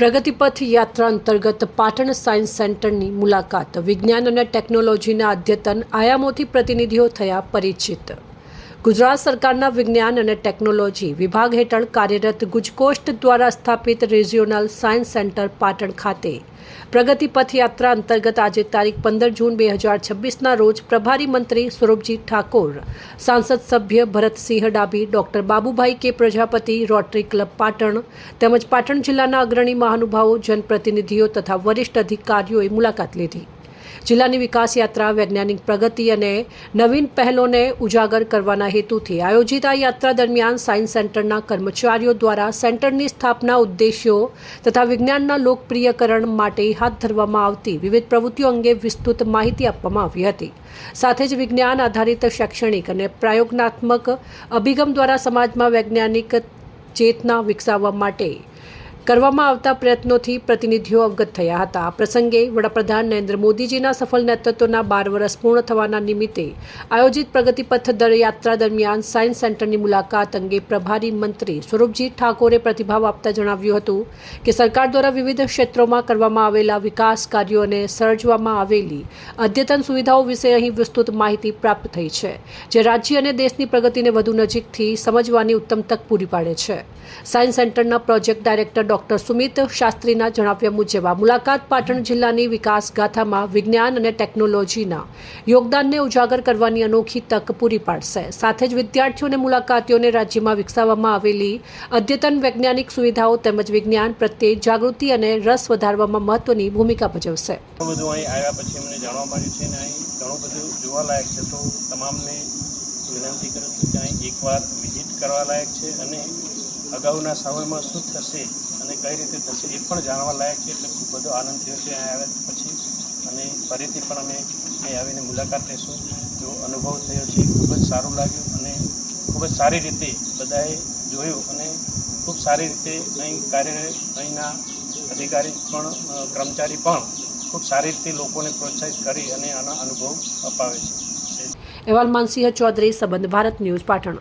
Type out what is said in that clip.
પ્રગતિપથ યાત્રા અંતર્ગત પાટણ સાયન્સ સેન્ટરની મુલાકાત, વિજ્ઞાન અને ટેકનોલોજીના અદ્યતન આયામોથી પ્રતિનિધિઓ થયા પરિચિત। ગુજરાત સરકારના વિજ્ઞાન અને ટેકનોલોજી વિભાગ હેઠળ કાર્યરત ગુજકોસ્ટ દ્વારા સ્થાપિત રિજિયોનલ સાયન્સ સેન્ટર પાટણ ખાતે પ્રગતિપથ યાત્રા અંતર્ગત આજે તારીખ 15 જૂન 2026ના રોજ પ્રભારી મંત્રી સ્વરૂપજી ઠાકોર, સાંસદ સભ્ય ભરતસિંહ ડાભી, ડોક્ટર બાબુભાઈ કે પ્રજાપતિ, રોટરી ક્લબ પાટણ તેમજ પાટણ જિલ્લાના અગ્રણી મહાનુભાવો, જનપ્રતિનિધિઓ તથા વરિષ્ઠ અધિકારીઓએ મુલાકાત લીધી। જિલ્લાની વિકાસ યાત્રા, વૈજ્ઞાનિક પ્રગતિ અને નવીન પહેલોને ઉજાગર કરવાના હેતુથી આયોજિત આ યાત્રા દરમિયાન સાયન્સ સેન્ટરના કર્મચારીઓ દ્વારા સેન્ટરની સ્થાપના, ઉદ્દેશ્યો તથા વિજ્ઞાનના લોકપ્રિયકરણ માટે હાથ ધરવામાં આવતી વિવિધ પ્રવૃત્તિઓ અંગે વિસ્તૃત માહિતી આપવામાં આવી હતી। સાથે જ વિજ્ઞાન આધારિત શૈક્ષણિક અને પ્રયોગાત્મક અભિગમ દ્વારા સમાજમાં વૈજ્ઞાનિક ચેતના વિકસાવવા માટે કરવામાં આવતા પ્રયત્નોથી પ્રતિનિધિઓ અવગત થયા હતા। આ પ્રસંગે વડાપ્રધાન નરેન્દ્ર મોદીજીના સફળ નેતૃત્વના 12 વર્ષ પૂર્ણ થવાના નિમિત્તે આયોજિત પ્રગતિપથ યાત્રા દરમિયાન સાયન્સ સેન્ટરની મુલાકાત અંગે પ્રભારી મંત્રી સ્વરૂપજી ઠાકોરે પ્રતિભાવ આપતા જણાવ્યું હતું કે સરકાર દ્વારા વિવિધ ક્ષેત્રોમાં કરવામાં આવેલા વિકાસ કાર્યો અને સર્જવામાં આવેલી અદ્યતન સુવિધાઓ વિશે અહીં વિસ્તૃત માહિતી પ્રાપ્ત થઈ છે, જે રાજ્ય અને દેશની પ્રગતિને વધુ નજીકથી સમજવાની ઉત્તમ તક પૂરી પાડે છે। સાયન્સ સેન્ટરના પ્રોજેક્ટ ડાયરેક્ટર ડોક્ટર સુમિત શાસ્ત્રીના જણાવ્યા મુજબ આ મુલાકાત પાટણ જિલ્લાની વિકાસ ગાથામાં વિજ્ઞાન અને ટેકનોલોજીના યોગદાનને ઉજાગર કરવાની અનોખી તક પૂરી પાડશે। સાથે જ વિદ્યાર્થીઓ અને મુલાકાતીઓને રાજ્યમાં વિકસાવવામાં આવેલી અદ્યતન વૈજ્ઞાનિક સુવિધાઓ તેમજ વિજ્ઞાન પ્રત્યે જાગૃતિ અને રસ વધારવામાં મહત્વની ભૂમિકા ભજવશે। બધું અહીં આવ્યા પછી અમને જાણવા મળ્યું છે અને અહીં ઘણું બધું જોવાલાયક છે, તો તમામને વિનંતી કરું છું કે અહીં એકવાર વિઝિટ કરવા લાયક છે અને અગાઉના સમયમાં શું થશે અને કઈ રીતે થશે એ પણ જાણવા લાયક છે। એટલે ખૂબ બધો આનંદ થયો છે અહીં આવ્યા પછી, અને ફરીથી પણ અમે અહીં આવીને મુલાકાત લઈશું। જો અનુભવ થયો છે ખૂબ જ સારું લાગ્યું અને ખૂબ જ સારી રીતે બધાએ જોયું અને ખૂબ સારી રીતે અહીં અહીંના અધિકારી પણ, કર્મચારી પણ ખૂબ સારી રીતે લોકોને પ્રોત્સાહિત કરી અને આનો અનુભવ અપાવે છે। અહેવાલ માનસિંહ ચૌધરી, સંબંધ ભારત ન્યૂઝ, પાટણ।